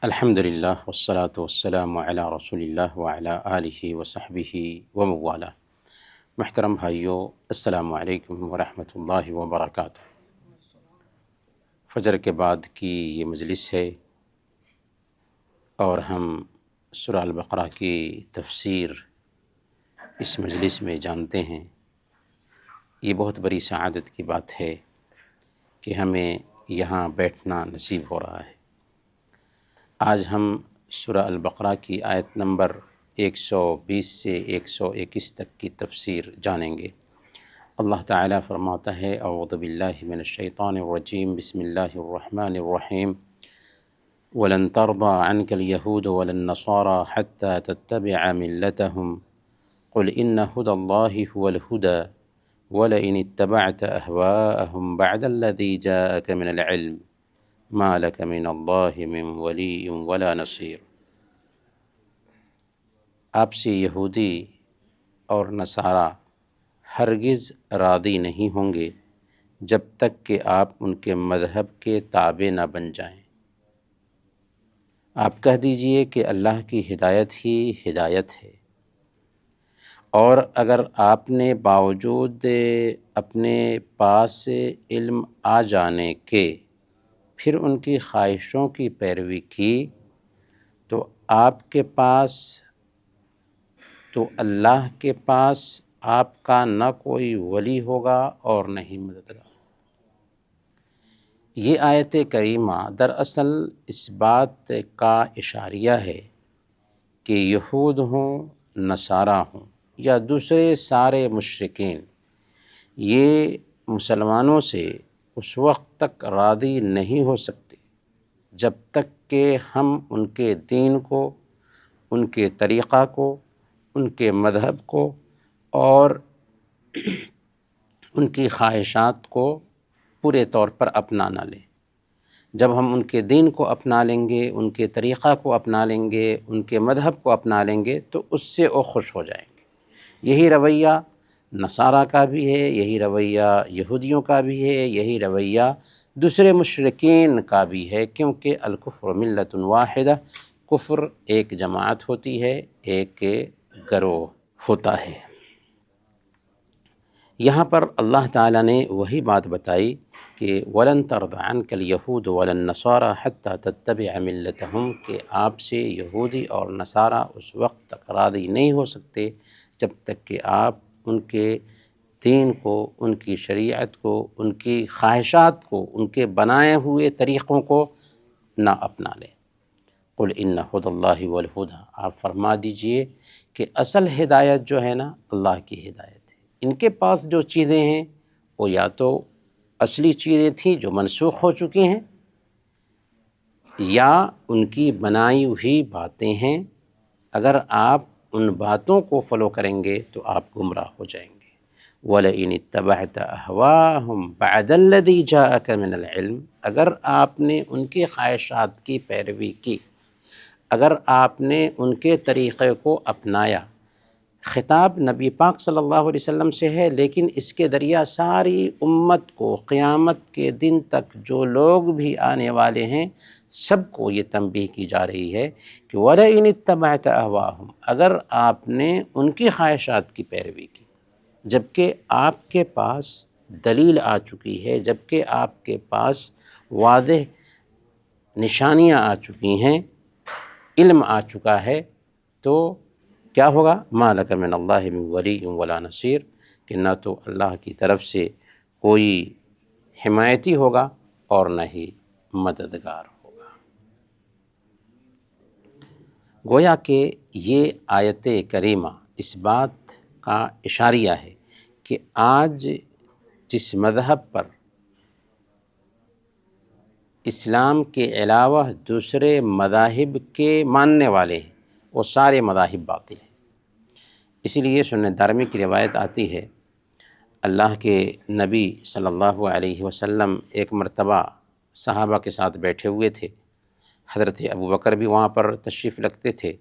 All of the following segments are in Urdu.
الحمدللہ والصلاة والسلام علی رسول اللہ وعلی آلہ وصحبہ وموالا۔ محترم بھائیو، السلام علیکم ورحمۃ اللہ وبرکاتہ۔ فجر کے بعد کی یہ مجلس ہے اور ہم سورہ البقرہ کی تفسیر اس مجلس میں جانتے ہیں۔ یہ بہت بڑی سعادت کی بات ہے کہ ہمیں یہاں بیٹھنا نصیب ہو رہا ہے۔ آج ہم سورہ البقرہ کی آیت نمبر 120 سے 121 تک کی تفسیر جانیں گے۔ اللہ تعالیٰ فرماتا ہے: اعوذ باللہ من الشیطان الرجیم، بسم اللہ الرحمن الرحیم۔ وَلَن تَرْضَىٰ عَنْكَ الْيَهُودُ وَلَا النَّصَارَىٰ حَتَّىٰ تَتَّبِعَ مِلَّتَهُمْ قُلْ إِنَّ هُدَى اللَّهِ هُوَ الْهُدَىٰ وَلَئِنِ اتَّبَعْتَ أَهْوَاءَهُمْ بَعْدَ الَّذِي جَاءَكَ مِنَ الْعِلْمِ مَا لَكَ مِنَ اللَّهِ مِن وَلِيٍّ وَلَا نَصِيرٍ۔ آپ سے یہودی اور نصارہ ہرگز راضی نہیں ہوں گے جب تک کہ آپ ان کے مذہب کے تابع نہ بن جائیں۔ آپ کہہ دیجئے کہ اللہ کی ہدایت ہی ہدایت ہے، اور اگر آپ نے باوجود اپنے پاس علم آ جانے کے پھر ان کی خواہشوں کی پیروی کی تو آپ کے پاس تو اللہ کے پاس آپ کا نہ کوئی ولی ہوگا اور نہ ہی مددگار۔ یہ آیت کریمہ دراصل اس بات کا اشاریہ ہے کہ یہود ہوں، نصارہ ہوں یا دوسرے سارے مشرکین، یہ مسلمانوں سے اس وقت تک راضی نہیں ہو سکتے جب تک کہ ہم ان کے دین کو، ان کے طریقہ کو، ان کے مذہب کو اور ان کی خواہشات کو پورے طور پر اپنا نہ لیں۔ جب ہم ان کے دین کو اپنا لیں گے، ان کے طریقہ کو اپنا لیں گے، ان کے مذہب کو اپنا لیں گے تو اس سے وہ خوش ہو جائیں گے۔ یہی رویہ نصارہ کا بھی ہے، یہی رویہ یہودیوں کا بھی ہے، یہی رویہ دوسرے مشرکین کا بھی ہے، کیونکہ الکفر ملۃ واحدہ، کفر ایک جماعت ہوتی ہے، ایک گروہ ہوتا ہے۔ یہاں پر اللہ تعالیٰ نے وہی بات بتائی کہ وَلَن تَرْضَىٰ عَنْكَ الْيَهُودُ وَلَا النَّصَارَىٰ حَتَّىٰ تَتَّبِعَ مِلَّتَهُمْ کہ آپ سے یہودی اور نصارہ اس وقت تک راضی نہیں ہو سکتے جب تک کہ آپ ان کے دین کو، ان کی شریعت کو، ان کی خواہشات کو، ان کے بنائے ہوئے طریقوں کو نہ اپنا لیں۔ قُلْ إِنَّ هُدَى اللَّهِ وَالْهُدَىٰ، آپ فرما دیجئے کہ اصل ہدایت جو ہے نا اللہ کی ہدایت ہے۔ ان کے پاس جو چیزیں ہیں وہ یا تو اصلی چیزیں تھیں جو منسوخ ہو چکی ہیں، یا ان کی بنائی ہوئی باتیں ہیں۔ اگر آپ ان باتوں کو فالو کریں گے تو آپ گمراہ ہو جائیں گے۔ وَلَئِنِ اتَّبَعْتَ أَهْوَاءَهُمْ بَعْدَ الَّذِي جَاءَكَ مِنَ الْعِلْمِ، اگر آپ نے ان کی خواہشات کی پیروی کی، اگر آپ نے ان کے طریقے کو اپنایا۔ خطاب نبی پاک صلی اللہ علیہ وسلم سے ہے، لیکن اس کے ذریعہ ساری امت کو قیامت کے دن تک جو لوگ بھی آنے والے ہیں سب کو یہ تنبیہ کی جا رہی ہے کہ وَلَئِنِ اتَّبَعْتَ أَهْوَاءَهُمْ، اگر آپ نے ان کی خواہشات کی پیروی کی جبکہ آپ کے پاس دلیل آ چکی ہے، جبکہ آپ کے پاس واضح نشانیاں آ چکی ہیں، علم آ چکا ہے، تو کیا ہوگا؟ مَا لَكَ مِنَ اللَّهِ مِن وَلِيٍّ وَلَا نَصِيرٍ، کہ نہ تو اللہ کی طرف سے کوئی حمایتی ہوگا اور نہ ہی مددگار ہوگا۔ گویا کہ یہ آیت کریمہ اس بات کا اشاریہ ہے کہ آج جس مذہب پر اسلام کے علاوہ دوسرے مذاہب کے ماننے والے ہیں وہ سارے مذاہب باطل ہیں۔ اسی لیے سنن دارمی کی روایت آتی ہے، اللہ کے نبی صلی اللہ علیہ وسلم ایک مرتبہ صحابہ کے ساتھ بیٹھے ہوئے تھے۔ حضرت ابوبکر بھی وہاں پر تشریف رکھتے تھے۔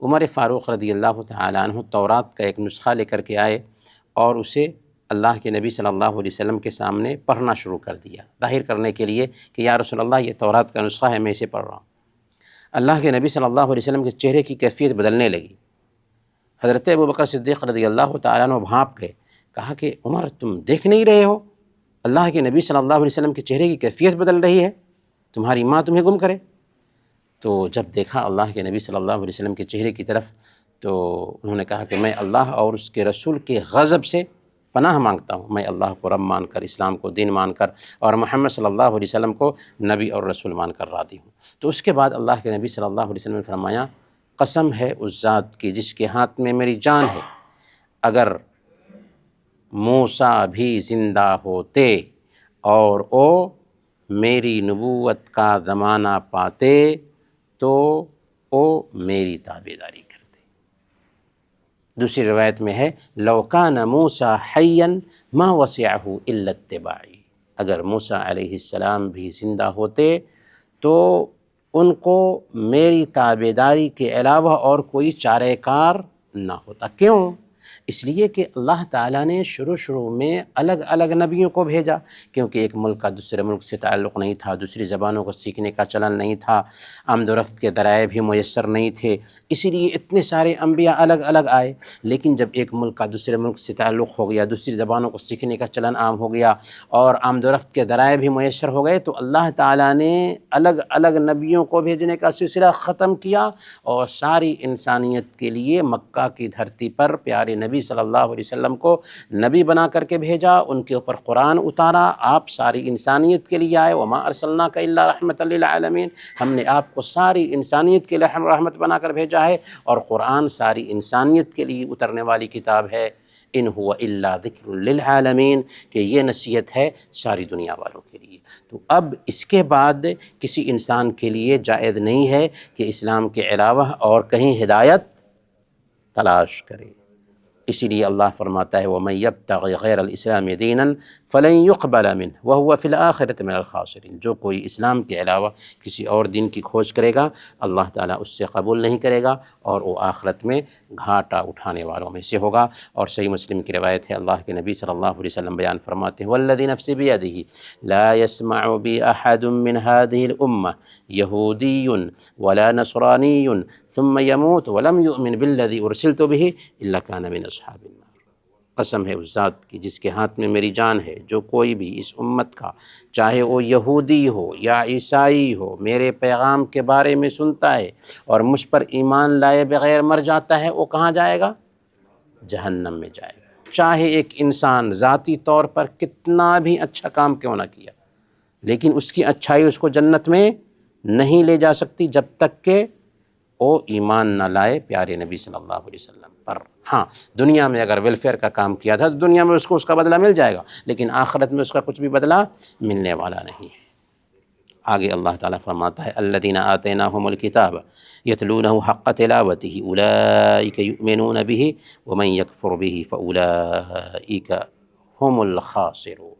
عمر فاروق رضی اللہ تعالیٰ عنہ تورات کا ایک نسخہ لے کر کے آئے اور اسے اللہ کے نبی صلی اللہ علیہ وسلم کے سامنے پڑھنا شروع کر دیا، ظاہر کرنے کے لیے کہ یا رسول اللہ یہ تورات کا نسخہ ہے، میں اسے پڑھ رہا ہوں۔ اللہ کے نبی صلی اللہ علیہ وسلم کے چہرے کی کیفیت بدلنے لگی۔ حضرت ابوبکر صدیق رضی اللہ تعالیٰ عنہ بھانپ گئے، کہا کہ عمر تم دیکھ نہیں رہے ہو اللہ کے نبی صلی اللہ علیہ وسلم کے چہرے کی کیفیت بدل رہی ہے، تمہاری ماں تمہیں گم کرے۔ تو جب دیکھا اللہ کے نبی صلی اللہ علیہ وسلم کے چہرے کی طرف تو انہوں نے کہا کہ میں اللہ اور اس کے رسول کے غضب سے پناہ مانگتا ہوں، میں اللہ کو رب مان کر، اسلام کو دین مان کر، اور محمد صلی اللہ علیہ وسلم کو نبی اور رسول مان کر راضی ہوں۔ تو اس کے بعد اللہ کے نبی صلی اللہ علیہ وسلم نے فرمایا، قسم ہے اس ذات کی جس کے ہاتھ میں میری جان ہے، اگر موسیٰ بھی زندہ ہوتے اور وہ میری نبوت کا زمانہ پاتے تو وہ میری تابعداری کرتے۔ دوسری روایت میں ہے، لو کان موسیٰ حیا ما وسعہ الا اتباعی، اگر موسیٰ علیہ السلام بھی زندہ ہوتے تو ان کو میری تابعداری کے علاوہ اور کوئی چارہ کار نہ ہوتا۔ کیوں؟ اس لیے کہ اللہ تعالیٰ نے شروع میں الگ الگ نبیوں کو بھیجا، کیونکہ ایک ملک کا دوسرے ملک سے تعلق نہیں تھا، دوسری زبانوں کو سیکھنے کا چلن نہیں تھا، آمد و رفت کے ذرائع بھی میسر نہیں تھے، اسی لیے اتنے سارے انبیاء الگ الگ آئے۔ لیکن جب ایک ملک کا دوسرے ملک سے تعلق ہو گیا، دوسری زبانوں کو سیکھنے کا چلن عام ہو گیا اور آمد و رفت کے ذرائع بھی میسر ہو گئے، تو اللہ تعالیٰ نے الگ الگ نبیوں کو بھیجنے کا سلسلہ ختم کیا اور ساری انسانیت کے لیے مکہ کی دھرتی پر پیارے نبی صلی اللہ علیہ وسلم کو نبی بنا کر کے بھیجا، ان کے اوپر قرآن اتارا، آپ ساری انسانیت کے لیے آئے، وما ارسلناک الا رحمۃ للعالمین، ہم نے آپ کو ساری انسانیت کے لیے رحمت بنا کر بھیجا ہے، اور قرآن ساری انسانیت کے لیے اترنے والی کتاب ہے، ان هو الا ذکر للعالمین، کہ یہ نصیحت ہے ساری دنیا والوں کے لیے۔ تو اب اس کے بعد کسی انسان کے لیے جائز نہیں ہے کہ اسلام کے علاوہ اور کہیں ہدایت تلاش کرے۔ اسی لیے اللہ فرماتا ہے، وَمَن يَبْتَغِ غَيْرَ الْإِسْلَامِ دِينًا فَلَن يُقْبَلَ مِنْهُ وَهُوَ فِي الْآخِرَةِ مِنَ الْخَاسِرِينَ، جو کوئی اسلام کے علاوہ کسی اور دین کی کھوج کرے گا اللہ تعالیٰ اس سے قبول نہیں کرے گا اور وہ آخرت میں گھاٹا اٹھانے والوں میں سے ہوگا۔ اور صحیح مسلم کی روایت ہے، اللہ کے نبی صلی اللہ علیہ وسلم بیان فرماتے ہیں، وَالَّذِي نَفْسِي بِيَدِهِ لَا يَسْمَعُ بِي أَحَدٌ مِّنْ هَٰذِهِ الْأُمَّةِ يَهُودِيٌّ وَلَا نَصْرَانِيٌّ ثُمَّ يَمُوتُ وَلَمْ يُؤْمِنْ بِالَّذِي أُرْسِلْتُ بِهِ إِلَّا كَانَ مِنْ أَصْحَابِ النَّارِ۔ قسم ہے اس ذات کی جس کے ہاتھ میں میری جان ہے، جو کوئی بھی اس امت کا، چاہے وہ یہودی ہو یا عیسائی ہو، میرے پیغام کے بارے میں سنتا ہے اور مجھ پر ایمان لائے بغیر مر جاتا ہے، وہ کہاں جائے گا؟ جہنم میں جائے گا۔ چاہے ایک انسان ذاتی طور پر کتنا بھی اچھا کام کیوں نہ کیا، لیکن اس کی اچھائی اس کو جنت میں نہیں لے جا سکتی جب تک کہ وہ ایمان نہ لائے پیارے نبی صلی اللہ علیہ وسلم پر۔ ہاں، دنیا میں اگر ویلفیئر کا کام کیا تھا تو دنیا میں اس کو اس کا بدلہ مل جائے گا، لیکن آخرت میں اس کا کچھ بھی بدلہ ملنے والا نہیں ہے۔ آگے اللہ تعالیٰ فرماتا ہے، الذین آتیناہم الکتاب یتلونہ حق تلاوتہ اولئک یؤمنون بہ ومن یکفر بہ فاولئک هم الخاسرون۔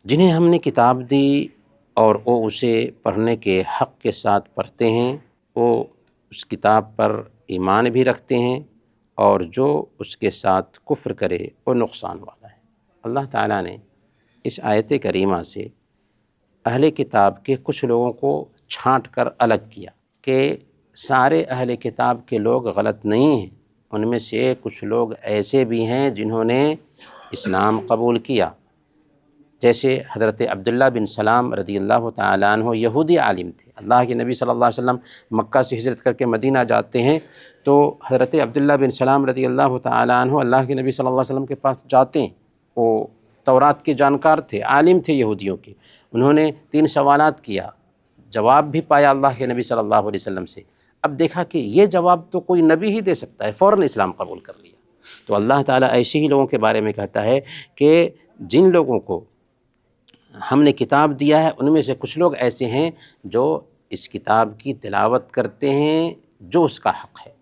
جنہیں ہم نے کتاب دی اور وہ اسے پڑھنے کے حق کے ساتھ پڑھتے ہیں، وہ اس کتاب پر ایمان بھی رکھتے ہیں، اور جو اس کے ساتھ کفر کرے وہ نقصان والا ہے۔ اللہ تعالیٰ نے اس آیت کریمہ سے اہل کتاب کے کچھ لوگوں کو چھانٹ کر الگ کیا کہ سارے اہل کتاب کے لوگ غلط نہیں ہیں، ان میں سے کچھ لوگ ایسے بھی ہیں جنہوں نے اسلام قبول کیا، جیسے حضرت عبداللہ بن سلام رضی اللہ تعالیٰ عنہ یہودی عالم تھے۔ اللہ کے نبی صلی اللہ علیہ وسلم مکہ سے ہجرت کر کے مدینہ جاتے ہیں تو حضرت عبداللہ بن سلام رضی اللہ تعالیٰ عنہ اللہ کے نبی صلی اللہ علیہ وسلم کے پاس جاتے ہیں۔ وہ تورات کے جانکار تھے، عالم تھے یہودیوں کے، انہوں نے 3 سوالات کیا، جواب بھی پایا اللہ کے نبی صلی اللہ علیہ وسلم سے۔ اب دیکھا کہ یہ جواب تو کوئی نبی ہی دے سکتا ہے، فوراً اسلام قبول کر لیا۔ تو اللہ تعالیٰ ایسے ہی لوگوں کے بارے میں کہتا ہے کہ جن لوگوں کو ہم نے کتاب دیا ہے ان میں سے کچھ لوگ ایسے ہیں جو اس کتاب کی تلاوت کرتے ہیں جو اس کا حق ہے،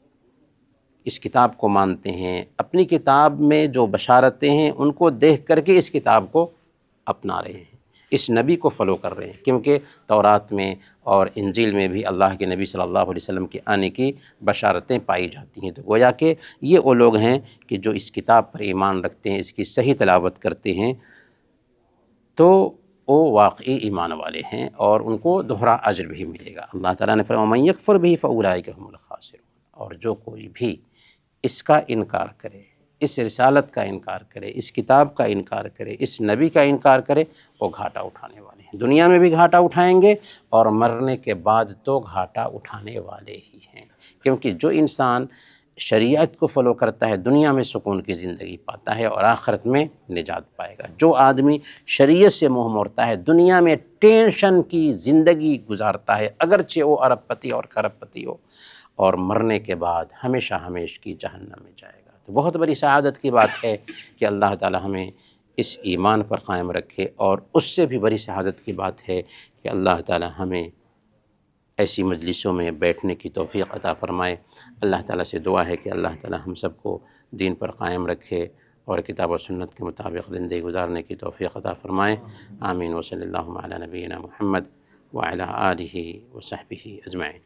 اس کتاب کو مانتے ہیں، اپنی کتاب میں جو بشارتیں ہیں ان کو دیکھ کر کے اس کتاب کو اپنا رہے ہیں، اس نبی کو فالو کر رہے ہیں، کیونکہ تورات میں اور انجیل میں بھی اللہ کے نبی صلی اللہ علیہ وسلم کے آنے کی بشارتیں پائی جاتی ہیں۔ تو گویا کہ یہ وہ لوگ ہیں کہ جو اس کتاب پر ایمان رکھتے ہیں، اس کی صحیح تلاوت کرتے ہیں، تو وہ واقعی ایمان والے ہیں اور ان کو دوہرا اجر بھی ملے گا۔ اللہ تعالیٰ نے فرمایا وَمَن يَكْفُرْ بِهِ فَأُولَٰئِكَ هُمُ الْخَاسِرُونَ، اور جو کوئی بھی اس کا انکار کرے، اس رسالت کا انکار کرے، اس کتاب کا انکار کرے، اس نبی کا انکار کرے، وہ گھاٹا اٹھانے والے ہیں۔ دنیا میں بھی گھاٹا اٹھائیں گے اور مرنے کے بعد تو گھاٹا اٹھانے والے ہی ہیں، کیونکہ جو انسان شریعت کو فالو کرتا ہے دنیا میں سکون کی زندگی پاتا ہے اور آخرت میں نجات پائے گا۔ جو آدمی شریعت سے منہ موڑتا ہے دنیا میں ٹینشن کی زندگی گزارتا ہے، اگرچہ وہ ارب پتی اور کھرب پتی ہو، اور مرنے کے بعد ہمیشہ ہمیش کی جہنم میں جائے گا۔ تو بہت بڑی سعادت کی بات ہے کہ اللہ تعالی ہمیں اس ایمان پر قائم رکھے، اور اس سے بھی بڑی سعادت کی بات ہے کہ اللہ تعالی ہمیں ایسی مجلسوں میں بیٹھنے کی توفیق عطا فرمائے۔ اللہ تعالیٰ سے دعا ہے کہ اللہ تعالیٰ ہم سب کو دین پر قائم رکھے اور کتاب و سنت کے مطابق زندگی گزارنے کی توفیق عطا فرمائے۔ آمین۔ وصلی اللہ علی نبینا محمد وعلی آلہ وصحبہ اجمعین۔